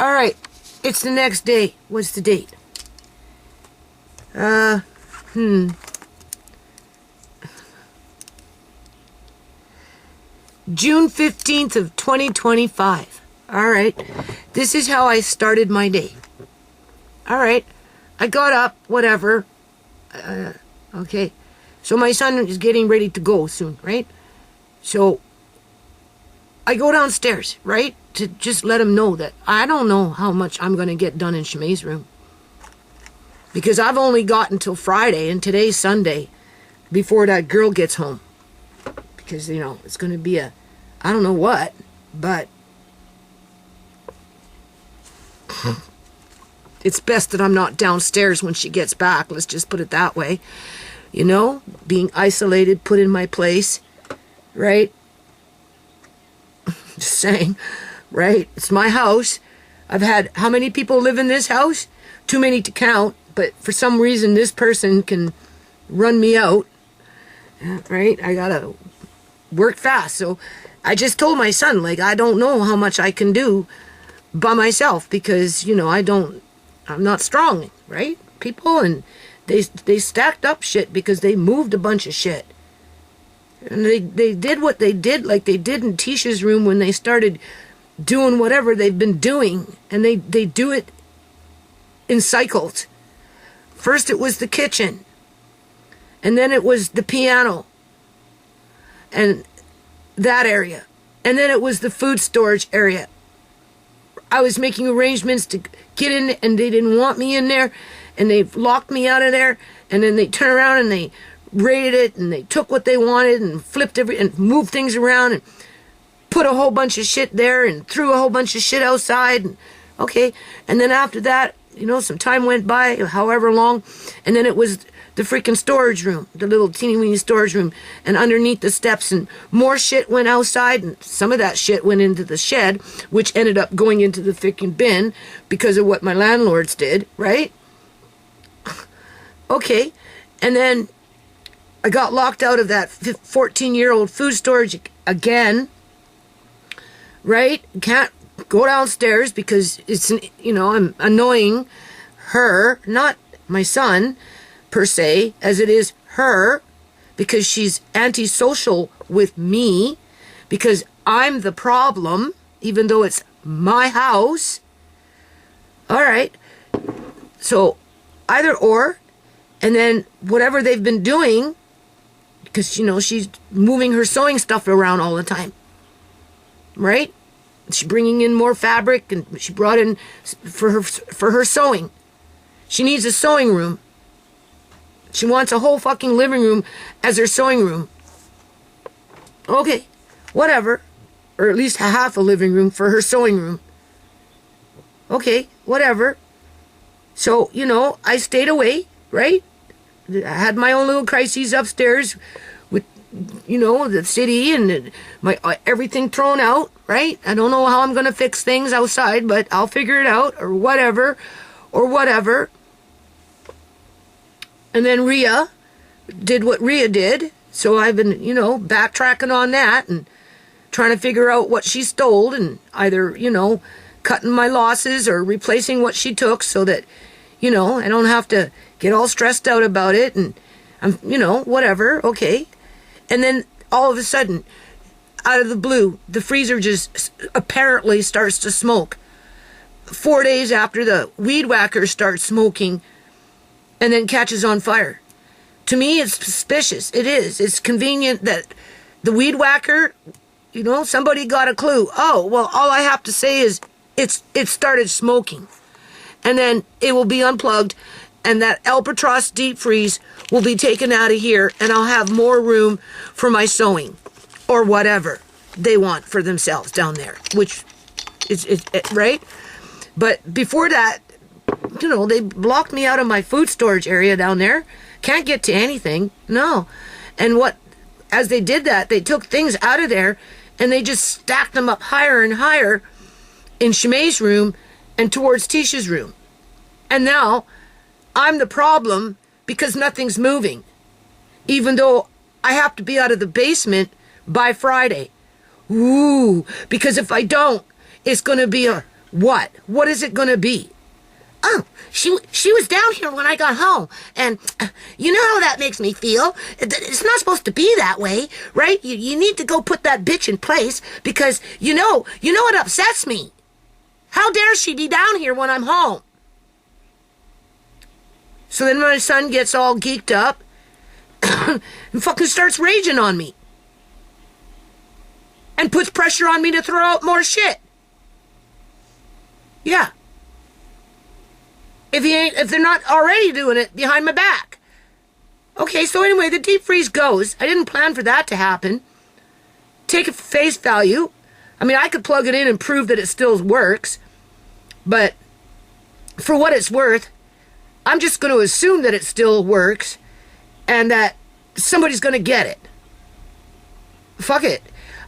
Alright, it's the next day. What's the date? June 15th of 2025. Alright, this is how I started my day. Alright, I got up, whatever. Okay, so my son is getting ready to go soon, right? So, I go downstairs, right? To just let him know that I don't know how much I'm going to get done in Shmei's room. Because I've only got until Friday, and today's Sunday, before that girl gets home. Because, you know, it's going to be I don't know what, but it's best that I'm not downstairs when she gets back. Let's just put it that way. You know, being isolated, put in my place, right? Just saying, right? It's my house. I've had, how many people live in this house? Too many to count, but for some reason this person can run me out, right? I gotta work fast. So I just told my son, like, I don't know how much I can do by myself because, you know, I'm not strong, right? People, and they stacked up shit because they moved a bunch of shit. And they did what they did, like they did in Tisha's room when they started doing whatever they've been doing. And they do it in cycles. First it was the kitchen. And then it was the piano. And that area. And then it was the food storage area. I was making arrangements to get in, and they didn't want me in there. And they locked me out of there. And then they turned around and they raided it, and they took what they wanted and flipped and moved things around and put a whole bunch of shit there and threw a whole bunch of shit outside. And, okay, and then after that, you know, some time went by, however long, and then it was the freaking storage room, the little teeny weeny storage room, and underneath the steps, and more shit went outside, and some of that shit went into the shed, which ended up going into the freaking bin because of what my landlords did, right? Okay, and then I got locked out of that 14-year-old food storage again, right? Can't go downstairs because it's, you know, I'm annoying her, not my son per se, as it is her, because she's antisocial with me, because I'm the problem, even though it's my house. All right, so either or, and then whatever they've been doing, because, you know, she's moving her sewing stuff around all the time. Right? She's bringing in more fabric, and she brought in for her sewing. She needs a sewing room. She wants a whole fucking living room as her sewing room. Okay, whatever. Or at least half a living room for her sewing room. Okay, whatever. So, you know, I stayed away, right? I had my own little crises upstairs with, you know, the city and my everything thrown out, right? I don't know how I'm going to fix things outside, but I'll figure it out, or whatever. And then Rhea did what Rhea did, so I've been, you know, backtracking on that and trying to figure out what she stole, and either, you know, cutting my losses or replacing what she took so that, you know, I don't have to get all stressed out about it, and I'm, you know, whatever, okay. And then all of a sudden, out of the blue, the freezer just apparently starts to smoke. 4 days after the weed whacker starts smoking and then catches on fire. To me, it's suspicious. It is. It's convenient that the weed whacker, you know, somebody got a clue. Oh, well, all I have to say is it started smoking. And then it will be unplugged, and that Albatross deep freeze will be taken out of here, and I'll have more room for my sewing or whatever they want for themselves down there, which is right? But before that, you know, they blocked me out of my food storage area down there. Can't get to anything. No. And as they did that, they took things out of there, and they just stacked them up higher and higher in Shmei's room and towards Tisha's room. And now I'm the problem because nothing's moving, even though I have to be out of the basement by Friday. Ooh, because if I don't, it's going to be a What? What is it going to be? Oh, she was down here when I got home, and you know how that makes me feel. It's not supposed to be that way, right? You need to go put that bitch in place, because you know what upsets me. How dare she be down here when I'm home? So then my son gets all geeked up and fucking starts raging on me. And puts pressure on me to throw out more shit. Yeah. If they're not already doing it behind my back. Okay, so anyway, the deep freeze goes. I didn't plan for that to happen. Take it for face value. I mean, I could plug it in and prove that it still works. But for what it's worth, I'm just going to assume that it still works and that somebody's going to get it. Fuck it.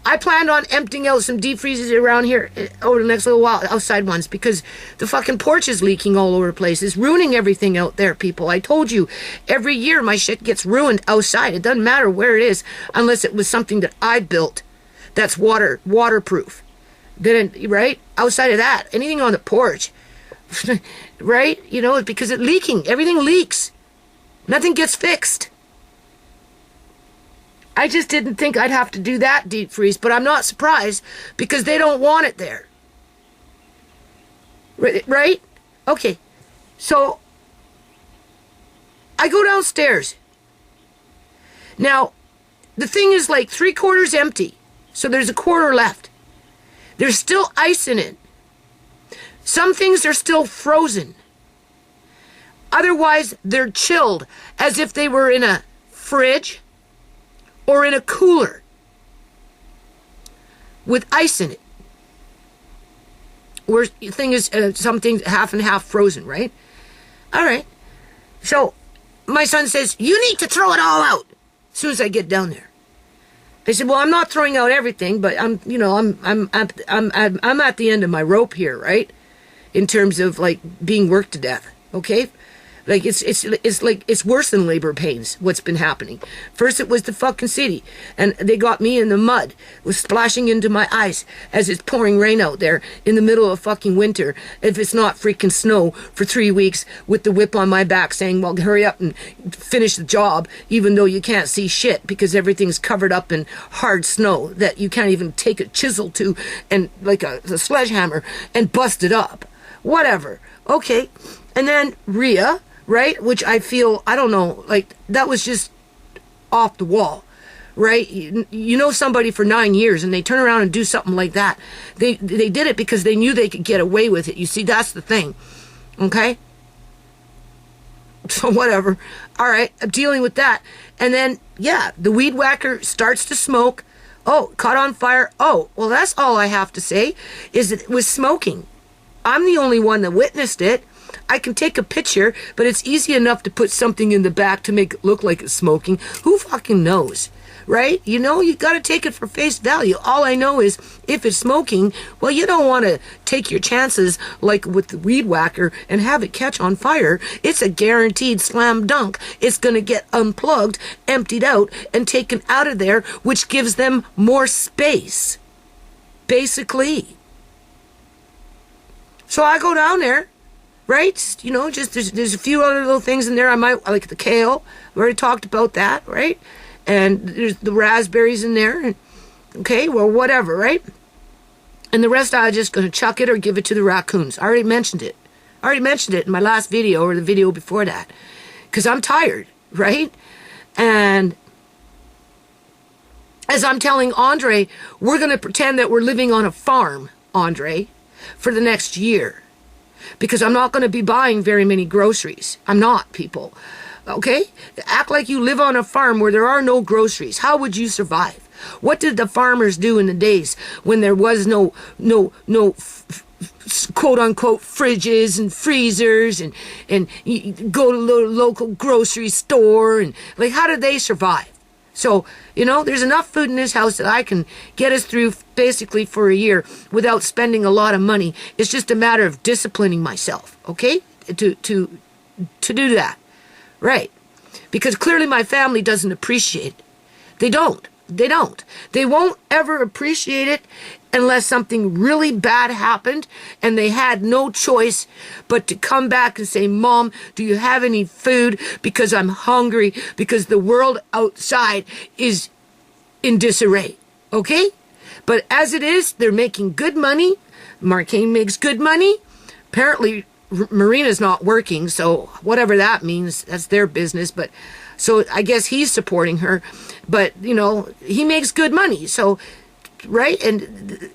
I planned on emptying out some deep freezers around here over the next little while, outside ones, because the fucking porch is leaking all over the place. It's ruining everything out there, people. I told you, every year my shit gets ruined outside. It doesn't matter where it is, unless it was something that I built that's waterproof. Then, right? Outside of that, anything on the porch, right? You know, because it's leaking. Everything leaks. Nothing gets fixed. I just didn't think I'd have to do that deep freeze, but I'm not surprised because they don't want it there. Right? Okay. So I go downstairs. Now, the thing is like 3/4 empty, so there's a quarter left. There's still ice in it. Some things are still frozen. Otherwise, they're chilled as if they were in a fridge or in a cooler with ice in it. Where the thing is, some things half and half frozen, right? All right. So my son says, "You need to throw it all out." As soon as I get down there, I said, "Well, I'm not throwing out everything, but I'm at the end of my rope here, right? In terms of like being worked to death, okay?" Like, it's worse than labor pains, what's been happening. First it was the fucking city, and they got me in the mud. It was splashing into my eyes as it's pouring rain out there in the middle of fucking winter, if it's not freaking snow for 3 weeks, with the whip on my back saying, well, hurry up and finish the job, even though you can't see shit because everything's covered up in hard snow that you can't even take a chisel to and like a sledgehammer and bust it up. Whatever. Okay. And then Rhea, right? Which I feel, I don't know, like that was just off the wall, right? You know somebody for 9 years and they turn around and do something like that. They did it because they knew they could get away with it. You see, that's the thing. Okay? So whatever. All right, I'm dealing with that. And then, yeah, the weed whacker starts to smoke. Oh, caught on fire. Oh, well, that's all I have to say is that it was smoking. I'm the only one that witnessed it. I can take a picture, but it's easy enough to put something in the back to make it look like it's smoking. Who fucking knows, right? You know, you got to take it for face value. All I know is if it's smoking, well, you don't want to take your chances like with the weed whacker and have it catch on fire. It's a guaranteed slam dunk. It's going to get unplugged, emptied out, and taken out of there, which gives them more space, basically. So I go down there. Right? You know, just there's a few other little things in there. I might like the kale. We already talked about that, right? And there's the raspberries in there. And, okay, well, whatever, right? And the rest I'm just going to chuck it or give it to the raccoons. I already mentioned it. I already mentioned it in my last video or the video before that. Because I'm tired, right? And as I'm telling Andre, we're going to pretend that we're living on a farm, Andre, for the next year. Because I'm not going to be buying very many groceries. I'm not, people. Okay? Act like you live on a farm where there are no groceries. How would you survive? What did the farmers do in the days when there was no quote-unquote fridges and freezers and you go to the local grocery store? And like, how did they survive? So, you know, there's enough food in this house that I can get us through basically for a year without spending a lot of money. It's just a matter of disciplining myself, okay? To do that. Right. Because clearly my family doesn't appreciate it. They don't. They don't. They won't ever appreciate it unless something really bad happened and they had no choice but to come back and say, Mom, do you have any food? Because I'm hungry, because the world outside is in disarray. Okay? But as it is, they're making good money. Marcaine makes good money. Apparently, Marina's not working, so whatever that means, that's their business. But so I guess he's supporting her. But, you know, he makes good money. So, right? And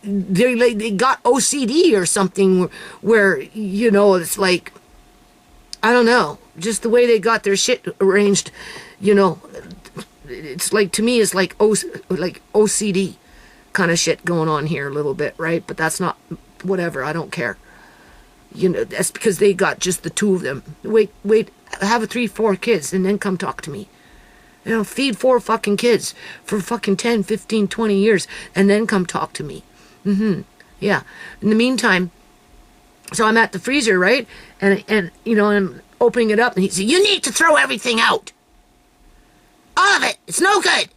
they got OCD or something where, you know, it's like, I don't know, just the way they got their shit arranged, you know, it's like, to me, it's like OCD kind of shit going on here a little bit, right? But that's not, whatever, I don't care. You know, that's because they got just the two of them. Wait, have 3-4 kids and then come talk to me. You know, feed 4 fucking kids for fucking 10, 15, 20 years and then come talk to me. Yeah. In the meantime, so I'm at the freezer, right? And you know, I'm opening it up and he said, you need to throw everything out. All of it. It's no good.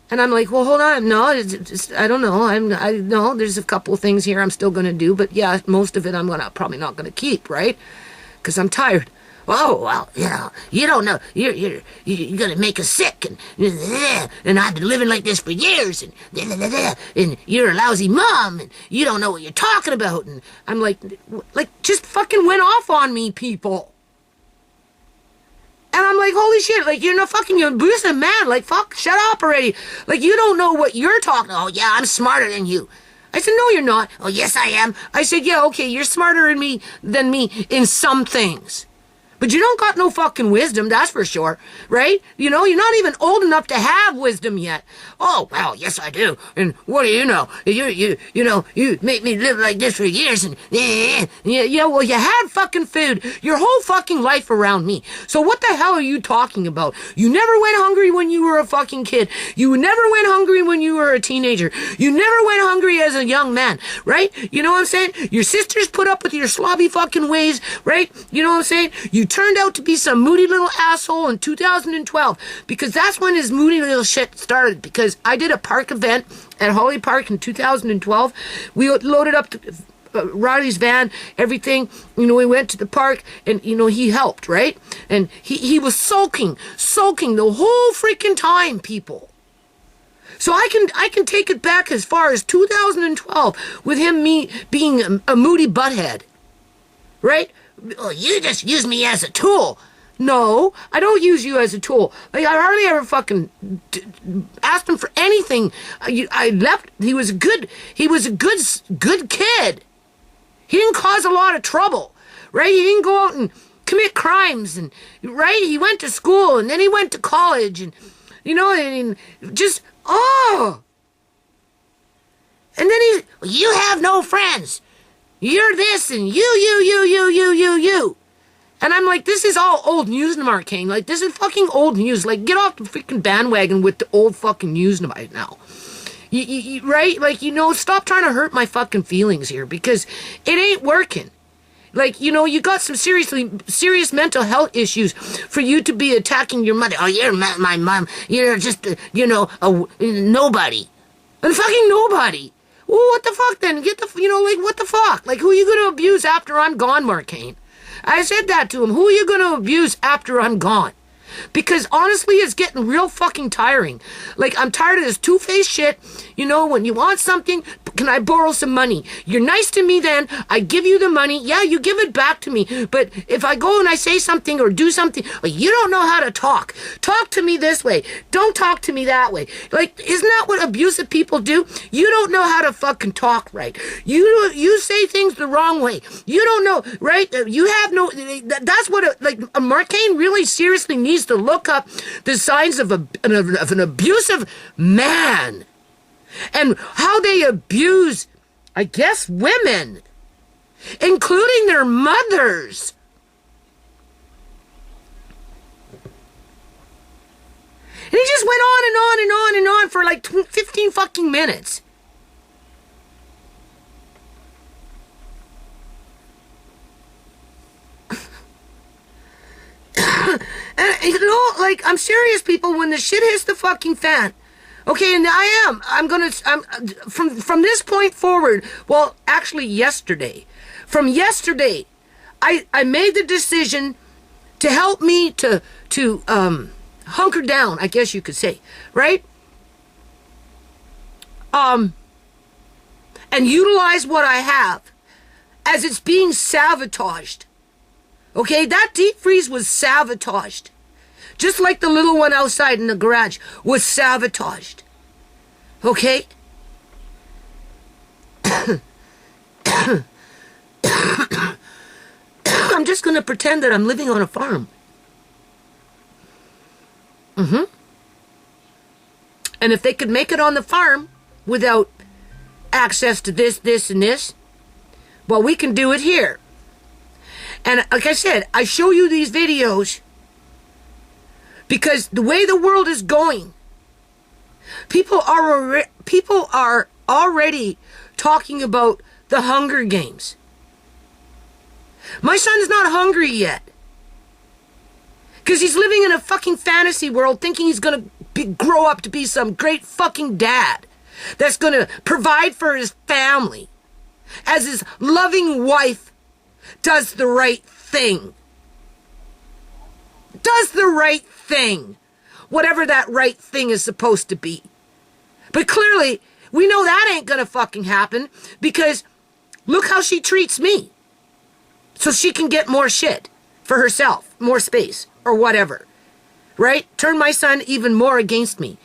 And I'm like, well, hold on. No, I don't know. I know there's a couple of things here I'm still going to do. But yeah, most of it I'm probably not going to keep, right? Because I'm tired. Oh, well, you know, you don't know. You're going to make us sick. And I've been living like this for years. And you're a lousy mom. And you don't know what you're talking about. And I'm like, just fucking went off on me, people. And I'm like, holy shit, like, you're you're an abusive man. Like, fuck, shut up already. Like, you don't know what you're talking. Oh, yeah, I'm smarter than you. I said, no, you're not. Oh, yes, I am. I said, yeah, okay, you're smarter than me in some things. But you don't got no fucking wisdom, that's for sure, right? You know, you're not even old enough to have wisdom yet. Oh, well, yes, I do. And what do you know? You know, you make me live like this for years and, yeah, well, you had fucking food your whole fucking life around me. So what the hell are you talking about? You never went hungry when you were a fucking kid. You never went hungry when you were a teenager. You never went hungry as a young man, right? You know what I'm saying? Your sisters put up with your slobby fucking ways, right? You know what I'm saying? You turned out to be some moody little asshole in 2012 because that's when his moody little shit started. Because I did a park event at Holly Park in 2012. We loaded up Riley's van, everything. You know, we went to the park and, you know, he helped, right? And he was sulking the whole freaking time, people. So I can take it back as far as 2012 with me being a moody butthead, right? Oh, you just use me as a tool. No, I don't use you as a tool. Like, I hardly ever fucking asked him for anything. I left. He was a good kid. He didn't cause a lot of trouble, right? He didn't go out and commit crimes, and right. He went to school, and then he went to college, and you know, and just and then you have no friends. You're this and you. And I'm like, this is all old news, Marcaine. Like, this is fucking old news. Like, get off the freaking bandwagon with the old fucking news right now. Right? Like, you know, stop trying to hurt my fucking feelings here because it ain't working. Like, you know, you got some serious mental health issues for you to be attacking your mother. Oh, you're my mom. You're just, you know, nobody. And fucking nobody. Well, what the fuck then? You know, like, what the fuck? Like, who are you going to abuse after I'm gone, Marcaine? I said that to him. Who are you going to abuse after I'm gone? Because honestly, it's getting real fucking tiring. Like, I'm tired of this two-faced shit. You know, when you want something, can I borrow some money? You're nice to me then. I give you the money. Yeah, you give it back to me. But if I go and I say something or do something, like, you don't know how to talk. Talk to me this way. Don't talk to me that way. Like, isn't that what abusive people do? You don't know how to fucking talk right. You say things the wrong way. You don't know, right? You have no... That's what, Marcaine really seriously needs to look up the signs of an abusive man and how they abuse, I guess, women, including their mothers. And he just went on and on and on and on for like 15 fucking minutes. And, you know, like, I'm serious, people, when the shit hits the fucking fan, Okay, and I'm from this point forward, well, actually yesterday. From yesterday, I made the decision to help me to hunker down, I guess you could say, right? And utilize what I have as it's being sabotaged. Okay, that deep freeze was sabotaged. Just like the little one outside in the garage was sabotaged. Okay? I'm just going to pretend that I'm living on a farm. And if they could make it on the farm without access to this, and this, well, we can do it here. And like I said, I show you these videos because the way the world is going, people are already talking about the Hunger Games. My son's not hungry yet because he's living in a fucking fantasy world thinking he's going to grow up to be some great fucking dad that's going to provide for his family as his loving wife does the right thing. Does the right thing. Whatever that right thing is supposed to be. But clearly, we know that ain't gonna fucking happen because look how she treats me. So she can get more shit for herself, more space, or whatever. Right? Turn my son even more against me,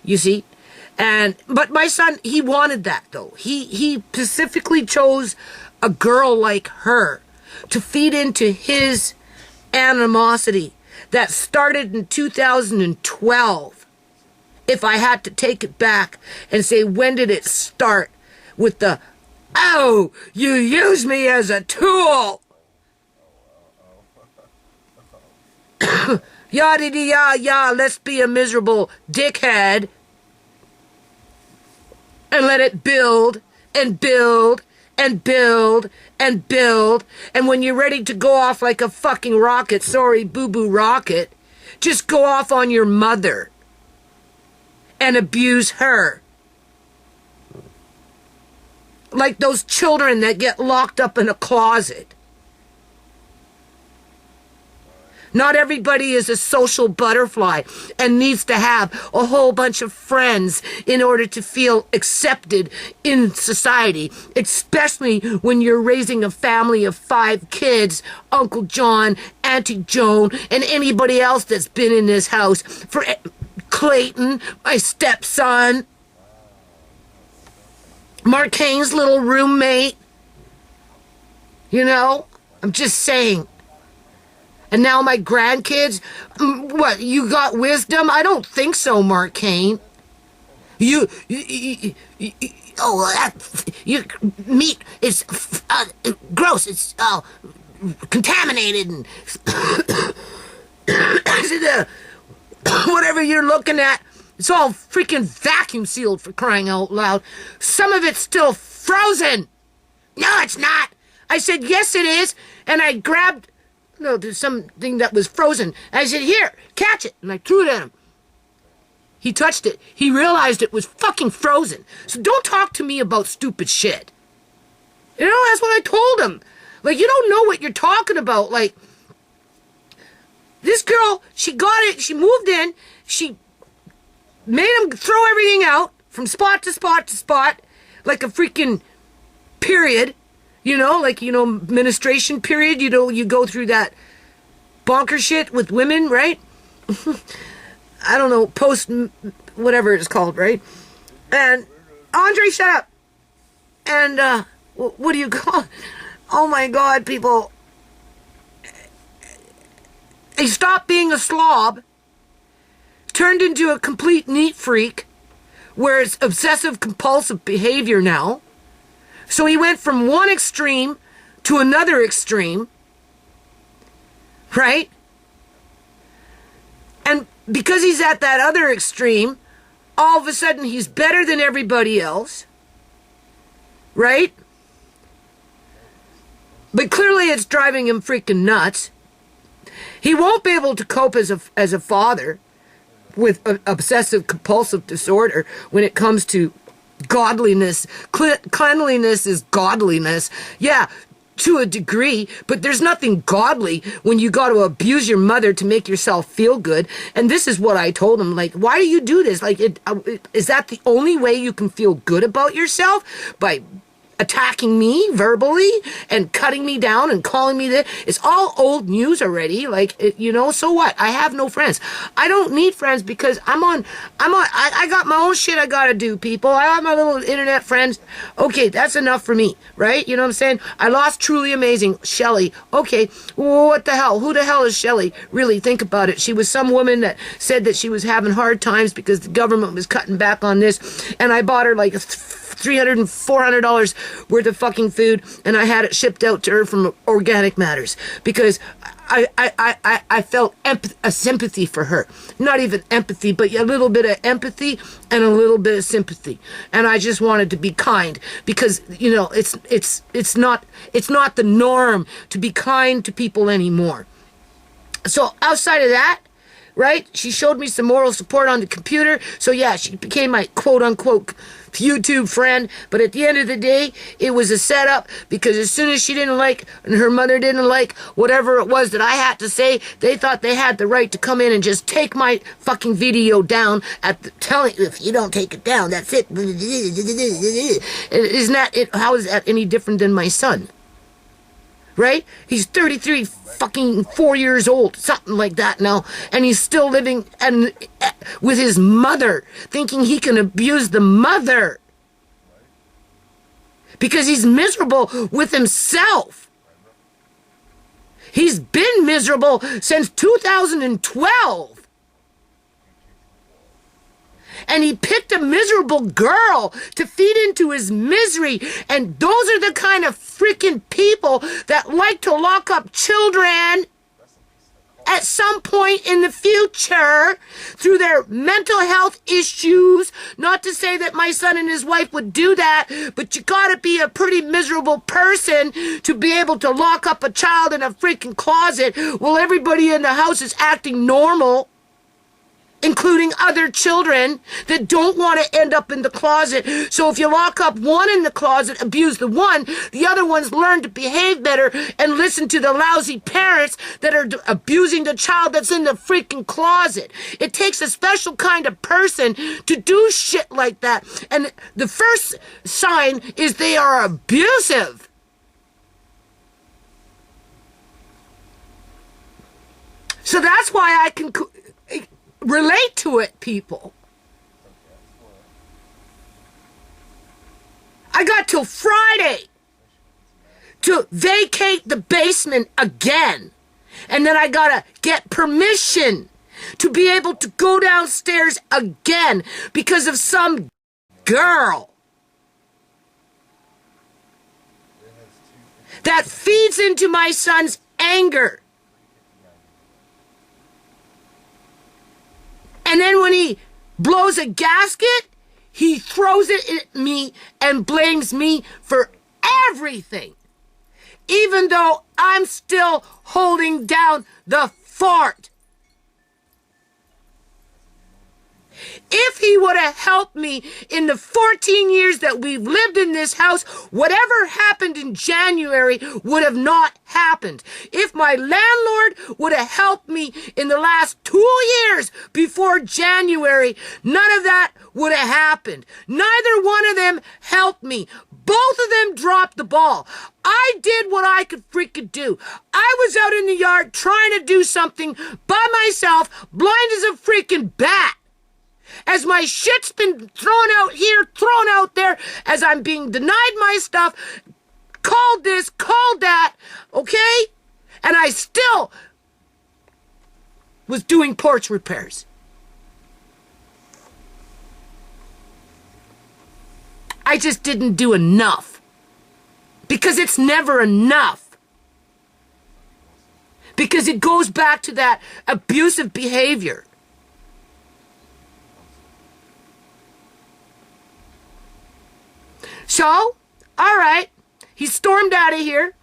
you see? But my son, he wanted that though. He specifically chose a girl like her to feed into his animosity that started in 2012. If I had to take it back and say, when did it start with the, oh, you use me as a tool. Yada-dee-ya-ya, let's be a miserable dickhead. And let it build and build and build and build. And when you're ready to go off like a fucking rocket, sorry, boo-boo rocket, just go off on your mother and abuse her. Like those children that get locked up in a closet. Not everybody is a social butterfly and needs to have a whole bunch of friends in order to feel accepted in society, especially when you're raising a family of 5 kids, Uncle John, Auntie Joan, and anybody else that's been in this house, for Clayton, my stepson, Mark Haines' little roommate. You know, I'm just saying. And now my grandkids, what, you got wisdom? I don't think so, Mark Kane. Your meat is gross. It's contaminated and whatever you're looking at, it's all freaking vacuum sealed, for crying out loud. Some of it's still frozen. No, it's not. I said, yes, it is. And I grabbed... No, there's something that was frozen. I said, here, catch it. And I threw it at him. He touched it. He realized it was fucking frozen. So don't talk to me about stupid shit. You know, that's what I told him. Like, you don't know what you're talking about. Like, this girl, she got it. She moved in. She made him throw everything out from spot to spot to spot. Like a freaking period. You know, like, you know, menstruation period, you know, you go through that bonker shit with women, right? I don't know, post, whatever it's called, right? And, Andre, shut up. And, what do you call it? Oh my God, people. He stopped being a slob, turned into a complete neat freak, where it's obsessive compulsive behavior now. So he went from one extreme to another extreme, right? And because he's at that other extreme, all of a sudden he's better than everybody else, right? But clearly it's driving him freaking nuts. He won't be able to cope as a father with obsessive compulsive disorder when it comes to godliness. Cleanliness is godliness. Yeah, to a degree, but there's nothing godly when you got to abuse your mother to make yourself feel good. And this is what I told him, like, why do you do this? Like, is that the only way you can feel good about yourself? By attacking me verbally and cutting me down and calling me this? It's all old news already. Like, so what? I have no friends. I don't need friends because I got my own shit I gotta do, people. I have my little internet friends. Okay, that's enough for me, right? You know what I'm saying? I lost Truly Amazing, Shelly. Okay, what the hell? Who the hell is Shelly? Really, think about it. She was some woman that said that she was having hard times because the government was cutting back on this, and I bought her like $300 and $400 worth of fucking food, and I had it shipped out to her from Organic Matters because I felt a sympathy for her. Not even empathy, but a little bit of empathy and a little bit of sympathy. And I just wanted to be kind because, it's not the norm to be kind to people anymore. So outside of that, right, she showed me some moral support on the computer. So yeah, she became my quote unquote YouTube friend, but at the end of the day, it was a setup because as soon as she didn't like and her mother didn't like whatever it was that I had to say, they thought they had the right to come in and just take my fucking video down telling, if you don't take it down, that's it. Isn't that it? How is that any different than my son? Right? He's 33 fucking 4 years old, something like that now, and he's still living with his mother, thinking he can abuse the mother because he's miserable with himself. He's been miserable since 2012. And he picked a miserable girl to feed into his misery. And those are the kind of freaking people that like to lock up children at some point in the future through their mental health issues. Not to say that my son and his wife would do that, but you gotta be a pretty miserable person to be able to lock up a child in a freaking closet while everybody in the house is acting normal, including other children that don't want to end up in the closet. So if you lock up one in the closet, abuse the one, the other ones learn to behave better and listen to the lousy parents that are abusing the child that's in the freaking closet. It takes a special kind of person to do shit like that. And the first sign is they are abusive. So that's why I can relate to it, people. I got till Friday to vacate the basement again. And then I gotta get permission to be able to go downstairs again because of some girl that feeds into my son's anger. And then when he blows a gasket, he throws it at me and blames me for everything. Even though I'm still holding down the fort. If he would have helped me in the 14 years that we've lived in this house, whatever happened in January would have not happened. If my landlord would have helped me in the last 2 years before January, none of that would have happened. Neither one of them helped me. Both of them dropped the ball. I did what I could freaking do. I was out in the yard trying to do something by myself, blind as a freaking bat. As my shit's been thrown out here, thrown out there, as I'm being denied my stuff, called this, called that, okay? And I still was doing porch repairs. I just didn't do enough. Because it's never enough. Because it goes back to that abusive behavior. So, all right, he stormed out of here.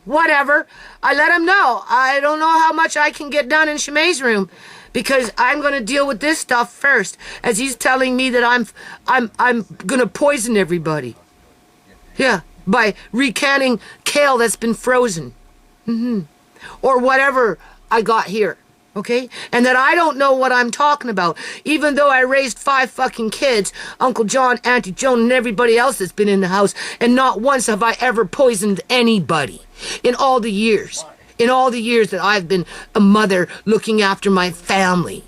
Whatever. I let him know. I don't know how much I can get done in Shemai's room. because I'm going to deal with this stuff first, as he's telling me that I'm going to poison everybody. Yeah, by recanning kale that's been frozen. Or whatever I got here. Okay? And that I don't know what I'm talking about. Even though I raised 5 fucking kids, Uncle John, Auntie Joan, and everybody else that's been in the house, and not once have I ever poisoned anybody in all the years. In all the years that I've been a mother looking after my family.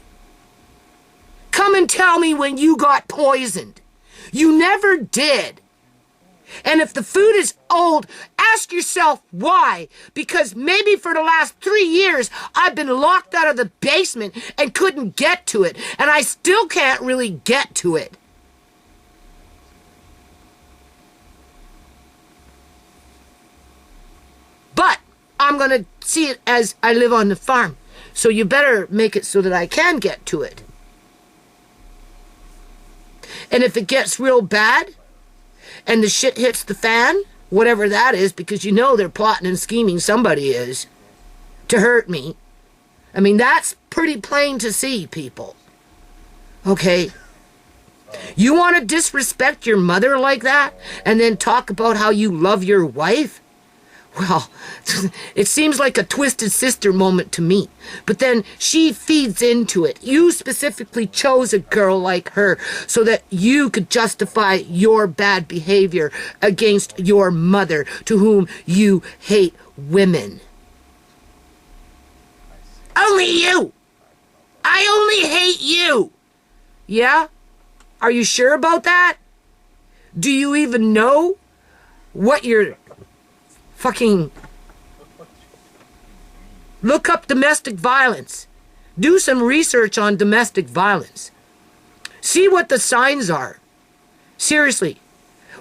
Come and tell me when you got poisoned. You never did. And if the food is old, ask yourself why. Because maybe for the last 3 years, I've been locked out of the basement and couldn't get to it. And I still can't really get to it. But I'm going to see it as I live on the farm. So you better make it so that I can get to it. And if it gets real bad, and the shit hits the fan, whatever that is, because you know they're plotting and scheming, somebody is, to hurt me. I mean, that's pretty plain to see, people. Okay? You want to disrespect your mother like that, and then talk about how you love your wife? Well, it seems like a twisted sister moment to me. But then she feeds into it. You specifically chose a girl like her so that you could justify your bad behavior against your mother, to whom you hate women. Only you! I only hate you! Yeah? Are you sure about that? Do you even know what you're... Fucking look up domestic violence. Do some research on domestic violence. See what the signs are. Seriously,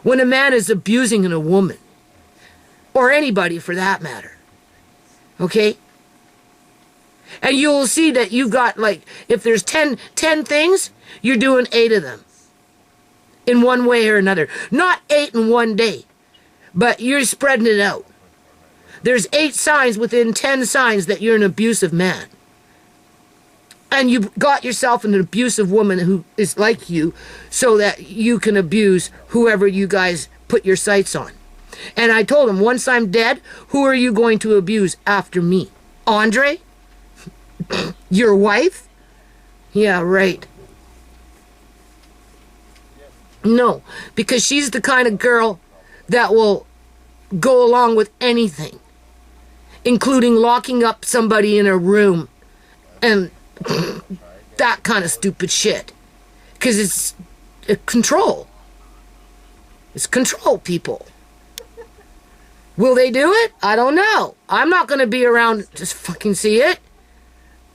when a man is abusing a woman, or anybody for that matter, okay? And you'll see that you've got, like, if there's 10 things, you're doing 8 of them in one way or another. Not 8 in one day, but you're spreading it out. There's 8 signs within 10 signs that you're an abusive man. And you got yourself an abusive woman who is like you so that you can abuse whoever you guys put your sights on. And I told him, once I'm dead, who are you going to abuse after me? Andre? Your wife? Yeah, right. No, because she's the kind of girl that will go along with anything, including locking up somebody in a room and that kind of stupid shit. Because it's control. It's control, people. Will they do it? I don't know. I'm not going to be around to just fucking see it.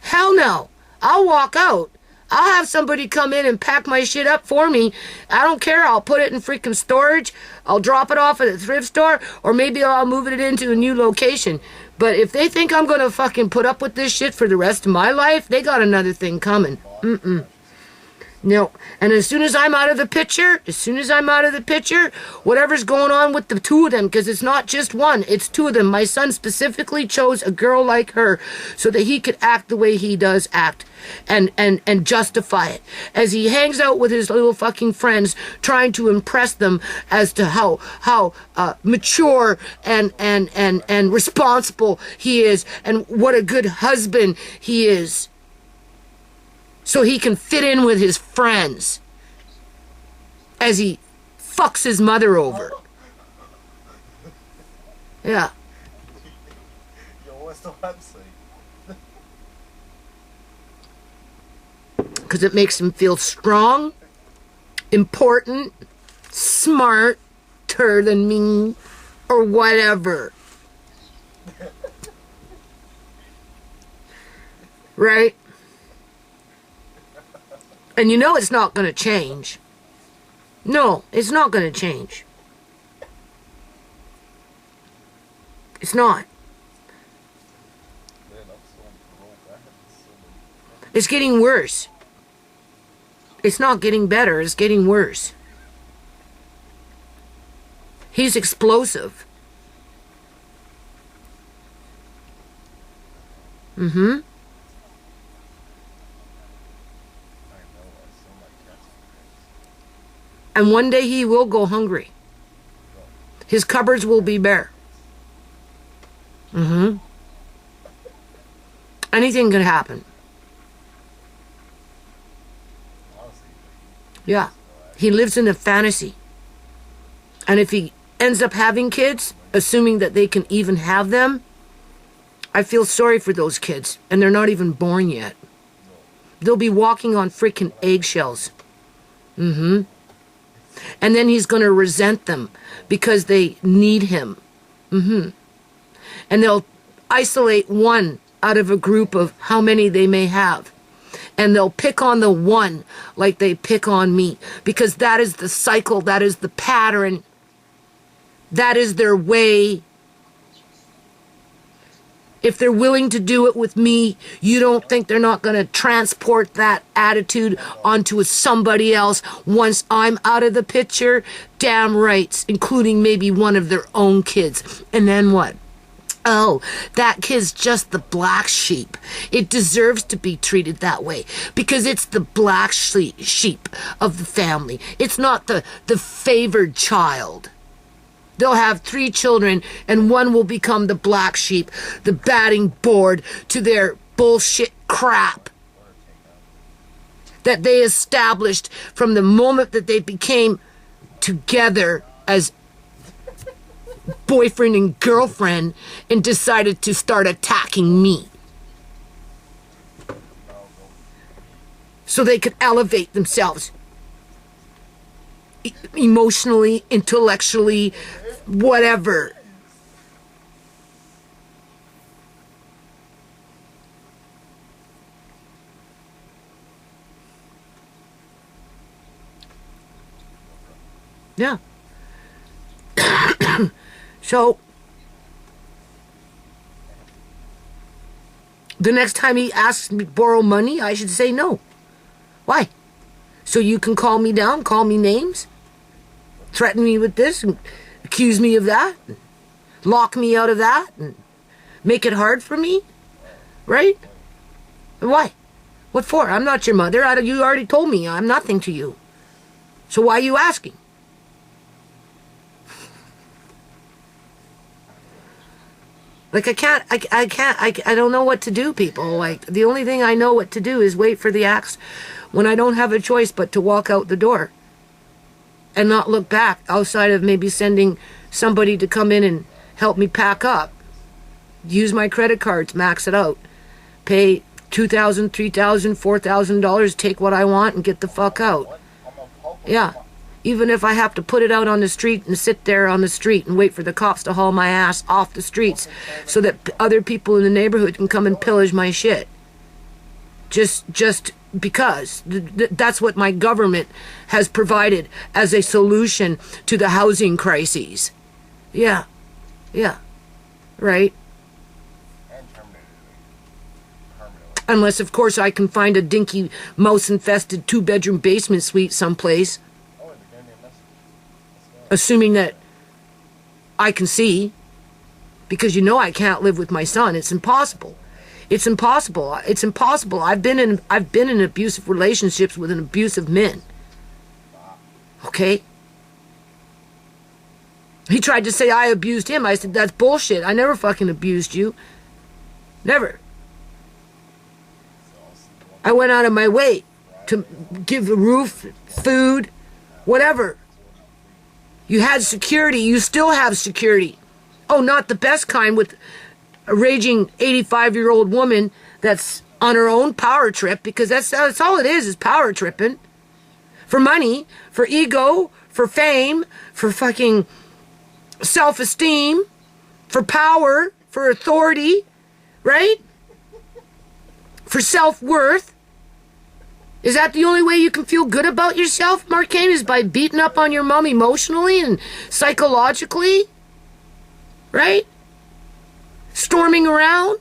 Hell no. I'll walk out. I'll have somebody come in and pack my shit up for me. I don't care. I'll put it in freaking storage. I'll drop it off at a thrift store, or maybe I'll move it into a new location. But if they think I'm going to fucking put up with this shit for the rest of my life, they got another thing coming. No. And as soon as I'm out of the picture, whatever's going on with the 2 of them, because it's not just one, it's 2 of them. My son specifically chose a girl like her so that he could act the way he does act and justify it. As he hangs out with his little fucking friends, trying to impress them as to how mature and responsible he is, and what a good husband he is, so he can fit in with his friends as he fucks his mother over. Yeah. Yo, what's the website? Because it makes him feel strong, important, smarter than me, or whatever. Right? And you know it's not going to change. No, it's not going to change. It's not. It's getting worse. It's not getting better, it's getting worse. He's explosive. And one day he will go hungry. His cupboards will be bare. Anything could happen. Yeah. He lives in a fantasy. And if he ends up having kids, assuming that they can even have them, I feel sorry for those kids. And they're not even born yet. They'll be walking on freaking eggshells. And then he's going to resent them because they need him. And they'll isolate one out of a group of how many they may have. And they'll pick on the one like they pick on me. Because that is the cycle. That is the pattern. That is their way. If they're willing to do it with me, you don't think they're not going to transport that attitude onto somebody else once I'm out of the picture? Damn right, including maybe one of their own kids. And then what? Oh, that kid's just the black sheep. It deserves to be treated that way because it's the black sheep of the family. It's not the favored child. They'll have 3 children, and one will become the black sheep, the batting board to their bullshit crap that they established from the moment that they became together as boyfriend and girlfriend and decided to start attacking me. So they could elevate themselves emotionally, intellectually, whatever. Yeah. So, the next time he asks me to borrow money, I should say no. Why? So you can call me down, call me names, threaten me with this, and accuse me of that, and lock me out of that, and make it hard for me, right? Why? What for? I'm not your mother. You already told me I'm nothing to you. So why are you asking? Like, I don't know what to do, people. Like, the only thing I know what to do is wait for the axe when I don't have a choice but to walk out the door and not look back outside of maybe sending somebody to come in and help me pack up. Use my credit cards, max it out. Pay $2,000, $3,000, $4,000, take what I want and get the fuck out. Yeah. Even if I have to put it out on the street and sit there on the street and wait for the cops to haul my ass off the streets so that other people in the neighborhood can come and pillage my shit. Just because. That's what my government has provided as a solution to the housing crises. Yeah. Yeah. Right? Unless, of course, I can find a dinky, mouse-infested 2-bedroom basement suite someplace. Assuming that I can see, because you know I can't live with my son. It's impossible. It's impossible. It's impossible. I've been in abusive relationships with an abusive men. Okay? He tried to say I abused him. I said, that's bullshit. I never fucking abused you. Never. I went out of my way to give a roof, food, whatever. You had security. You still have security. Oh, not the best kind with a raging 85-year-old woman that's on her own power trip, because that's all it is power tripping. For money, for ego, for fame, for fucking self-esteem, for power, for authority, right? For self-worth. Is that the only way you can feel good about yourself, Marcane, is by beating up on your mom emotionally and psychologically? Right? Storming around?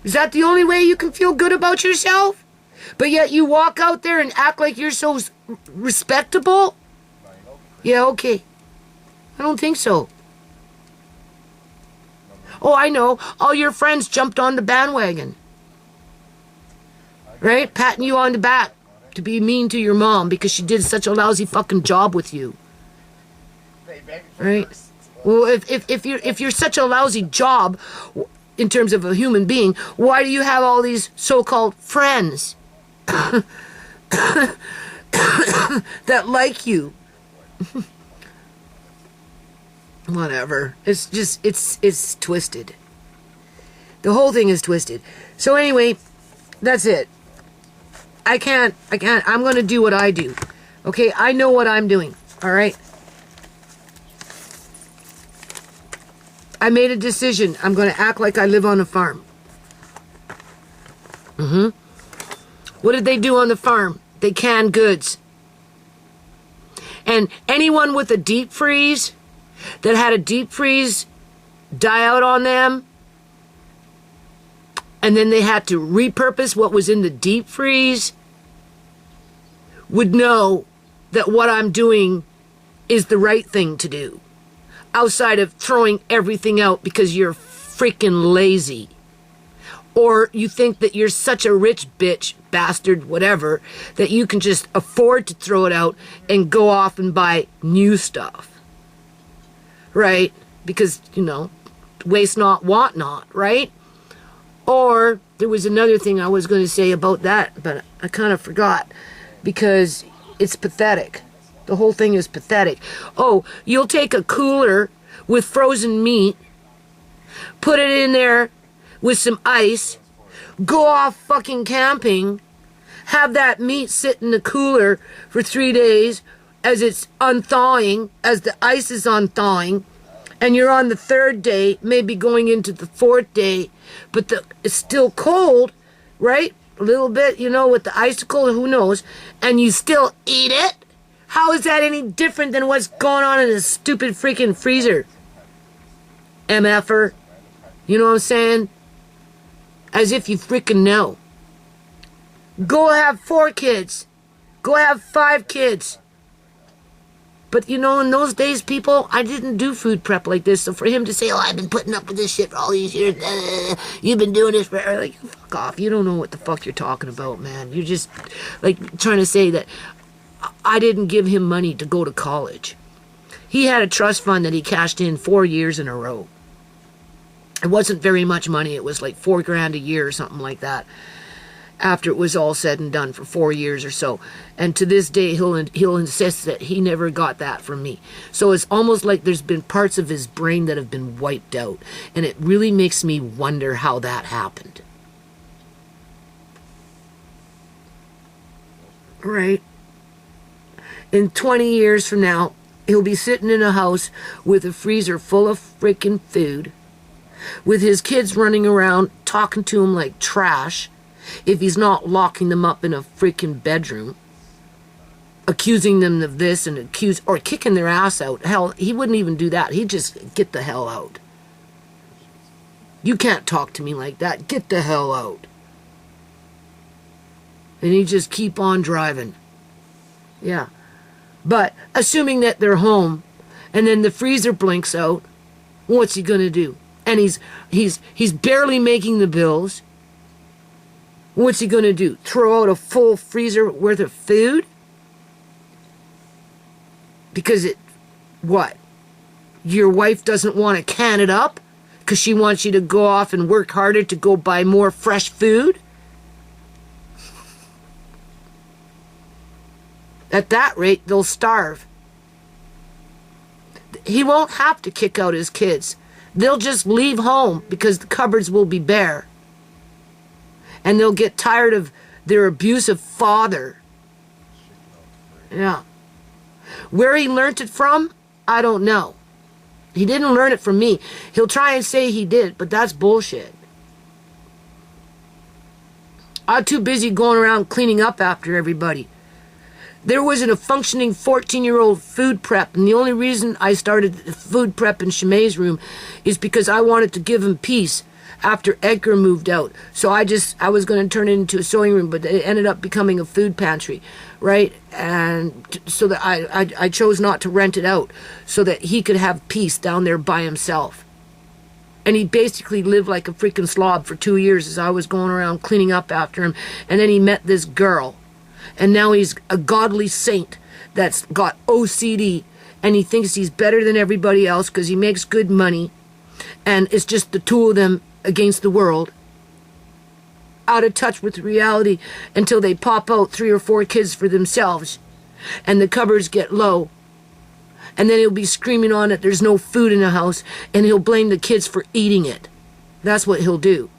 Is that the only way you can feel good about yourself? But yet you walk out there and act like you're so respectable? Yeah, okay. I don't think so. Oh, I know. All your friends jumped on the bandwagon. Right? Patting you on the back. to be mean to your mom because she did such a lousy fucking job with you. Right? Well, if you're such a lousy job in terms of a human being, why do you have all these so-called friends that like you? Whatever. It's just, it's twisted. The whole thing is twisted. So anyway, that's it. I can't, I'm going to do what I do. Okay, I know what I'm doing. All right? I made a decision. I'm going to act like I live on a farm. What did they do on the farm? They canned goods. And anyone with a deep freeze that had a deep freeze die out on them, and then they had to repurpose what was in the deep freeze, would know that what I'm doing is the right thing to do. Outside of throwing everything out because you're freaking lazy. Or you think that you're such a rich bitch, bastard, whatever, that you can just afford to throw it out and go off and buy new stuff. Right? Because, you know, waste not, want not, right? Or there was another thing I was going to say about that, but I kind of forgot because it's pathetic. The whole thing is pathetic. Oh, you'll take a cooler with frozen meat, put it in there with some ice, go off fucking camping, have that meat sit in the cooler for 3 days as it's unthawing, as the ice is unthawing, and you're on the 3rd day, maybe going into the 4th day, but it's still cold, right? A little bit, you know, with the icicle, who knows, and you still eat it? How is that any different than what's going on in this stupid freaking freezer? MFer. You know what I'm saying? As if you freaking know. Go have 4 kids. Go have 5 kids. But you know, in those days, people, I didn't do food prep like this. So for him to say, oh, I've been putting up with this shit for all these years. You've been doing this forever. Like, fuck off. You don't know what the fuck you're talking about, man. You're just, like, trying to say that I didn't give him money to go to college. He had a trust fund that he cashed in 4 years in a row. It wasn't very much money. It was like $4,000 a year or something like that. After it was all said and done for 4 years or so. And to this day, he'll insist that he never got that from me. So it's almost like there's been parts of his brain that have been wiped out. And it really makes me wonder how that happened. Right? In 20 years from now, he'll be sitting in a house with a freezer full of freaking food, with his kids running around talking to him like trash, if he's not locking them up in a freaking bedroom, accusing them of this and or kicking their ass out. Hell, he wouldn't even do that. He'd just get the hell out. You can't talk to me like that. Get the hell out. And he'd just keep on driving. Yeah. But assuming that they're home and then the freezer blinks out, what's he gonna do? And he's barely making the bills. What's he gonna do? Throw out a full freezer worth of food? Because what? Your wife doesn't want to can it up? Because she wants you to go off and work harder to go buy more fresh food? At that rate, they'll starve. He won't have to kick out his kids. They'll just leave home because the cupboards will be bare. And they'll get tired of their abusive father. Yeah. Where he learnt it from, I don't know. He didn't learn it from me. He'll try and say he did, but that's bullshit. I'm too busy going around cleaning up after everybody. There wasn't a functioning 14-year-old food prep, and the only reason I started the food prep in Shimei's room is because I wanted to give him peace after Edgar moved out. So I was going to turn it into a sewing room, but it ended up becoming a food pantry, right? And so that I chose not to rent it out so that he could have peace down there by himself. And he basically lived like a freaking slob for 2 years as I was going around cleaning up after him. And then he met this girl. And now he's a godly saint that's got OCD, and he thinks he's better than everybody else because he makes good money, and it's just the two of them against the world, out of touch with reality until they pop out 3 or 4 kids for themselves and the cupboards get low. And then he'll be screaming on it, there's no food in the house, and he'll blame the kids for eating it. That's what he'll do.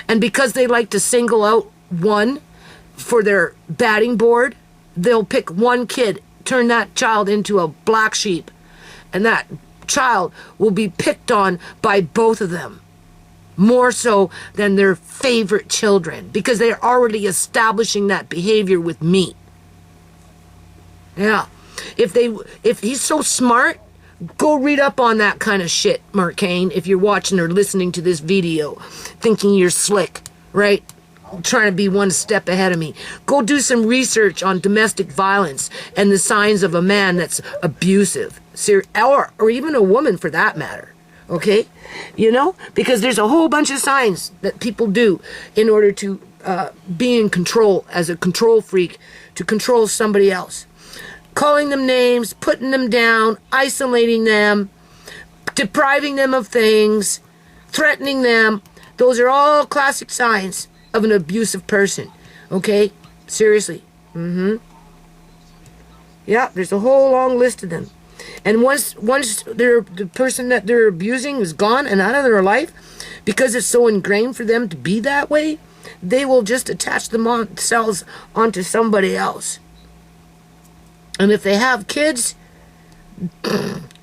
And because they like to single out one for their batting board, they'll pick one kid, turn that child into a black sheep, and that child will be picked on by both of them, more so than their favorite children, because they're already establishing that behavior with me. Yeah. If he's so smart, go read up on that kind of shit, Mark Kane, if you're watching or listening to this video, thinking you're slick, right? Trying to be one step ahead of me. Go do some research on domestic violence and the signs of a man that's abusive, or even a woman for that matter. Okay? You know? Because there's a whole bunch of signs that people do in order to be in control, as a control freak, to control somebody else. Calling them names, putting them down, isolating them, depriving them of things, threatening them. Those are all classic signs of an abusive person. Okay? Seriously. Yeah, there's a whole long list of them. And once the person that they're abusing is gone and out of their life, because it's so ingrained for them to be that way, they will just attach themselves onto somebody else. And if they have kids,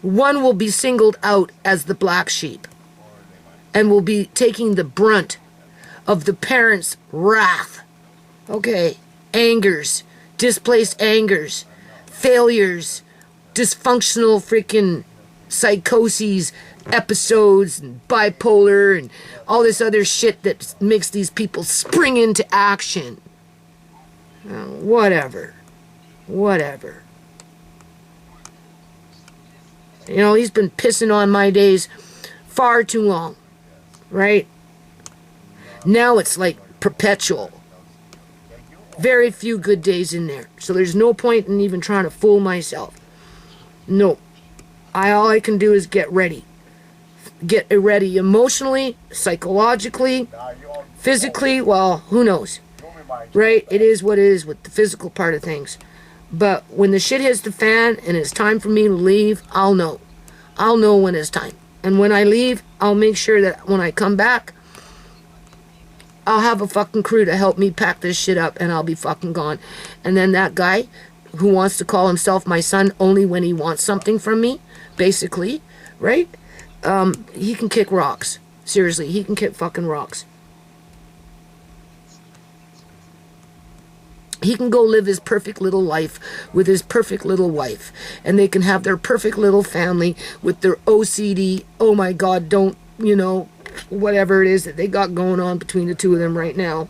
one will be singled out as the black sheep and will be taking the brunt of the parents' wrath. Okay, angers, displaced angers, failures, dysfunctional freaking psychoses, episodes, and bipolar, and all this other shit that makes these people spring into action. Whatever. You know, he's been pissing on my days far too long, right? Now it's like perpetual. Very few good days in there. So there's no point in even trying to fool myself. No. All I can do is get ready. Get ready emotionally, psychologically, physically, well, who knows? Right? It is what it is with the physical part of things. But when the shit hits the fan and it's time for me to leave, I'll know. I'll know when it's time. And when I leave, I'll make sure that when I come back, I'll have a fucking crew to help me pack this shit up, and I'll be fucking gone. And then that guy who wants to call himself my son only when he wants something from me, basically, right? He can kick rocks. Seriously, he can kick fucking rocks. He can go live his perfect little life with his perfect little wife, and they can have their perfect little family with their OCD, oh my God, don't, you know, whatever it is that they got going on between the two of them right now.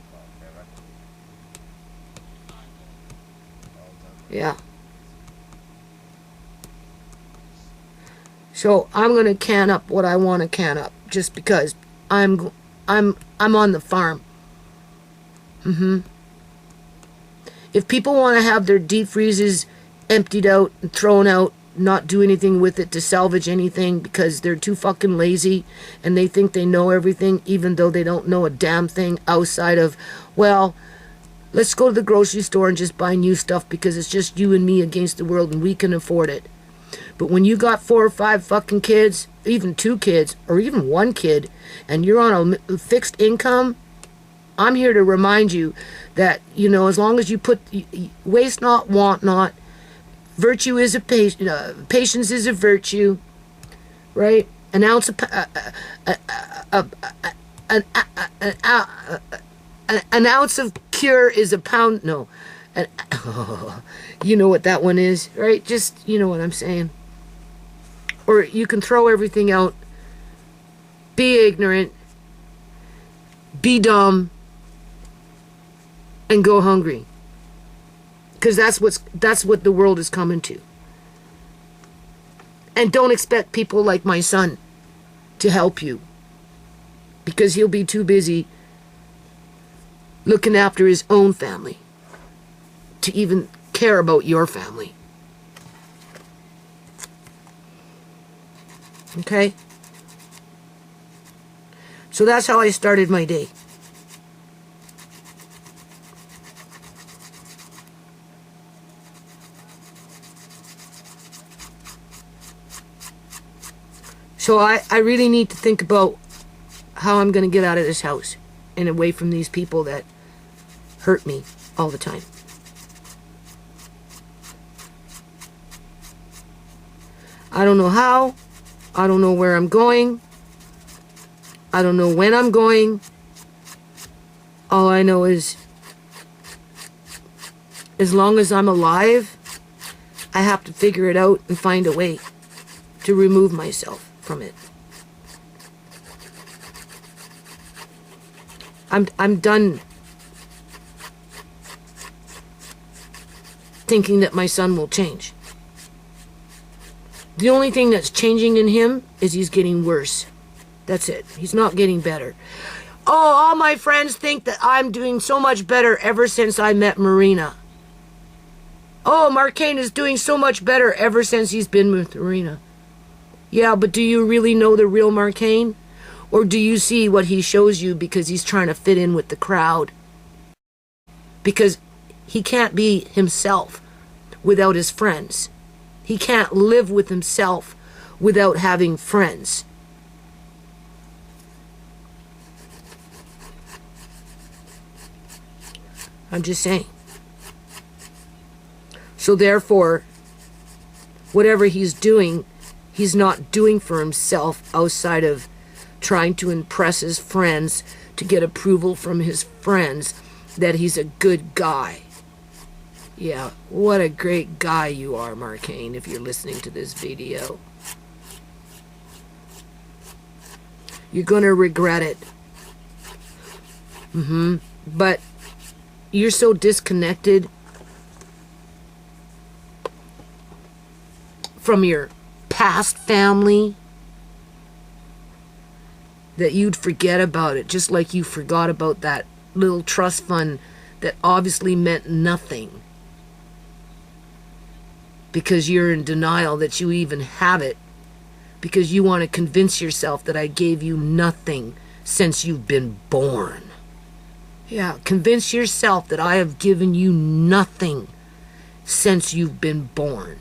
Yeah. So I'm going to can up what I want to can up just because I'm on the farm. If people want to have their deep freezes emptied out and thrown out, not do anything with it to salvage anything because they're too fucking lazy and they think they know everything even though they don't know a damn thing outside of, well, let's go to the grocery store and just buy new stuff because it's just you and me against the world and we can afford it. But when you got 4 or 5 fucking kids, even 2 kids, or even 1 kid, and you're on a fixed income, I'm here to remind you that, you know, as long as you put waste not, want not, virtue is a patience is a virtue, right? An ounce of an ounce of cure is a pound. No, you know what that one is, right? Just, you know what I'm saying. Or you can throw everything out, be ignorant, be dumb, and go hungry. Because that's what the world is coming to. And don't expect people like my son to help you. Because he'll be too busy looking after his own family, to even care about your family. Okay? So that's how I started my day. So I really need to think about how I'm going to get out of this house and away from these people that hurt me all the time. I don't know how. I don't know where I'm going. I don't know when I'm going. All I know is, as long as I'm alive, I have to figure it out and find a way to remove myself from it. I'm done thinking that my son will change. The only thing that's changing in him is he's getting worse. That's it. He's not getting better. Oh, all my friends think that I'm doing so much better ever since I met Marina. Oh, Marcane is doing so much better ever since he's been with Marina. Yeah, but do you really know the real Marcane? Or do you see what he shows you because he's trying to fit in with the crowd? Because he can't be himself without his friends. He can't live with himself without having friends. I'm just saying. So therefore, whatever he's doing, he's not doing for himself outside of trying to impress his friends, to get approval from his friends that he's a good guy. Yeah, what a great guy you are, Marcane, if you're listening to this video. You're gonna regret it. But you're so disconnected from your past family that you'd forget about it, just like you forgot about that little trust fund that obviously meant nothing, because you're in denial that you even have it, because you want to convince yourself that I gave you nothing since you've been born. Yeah, convince yourself that I have given you nothing since you've been born.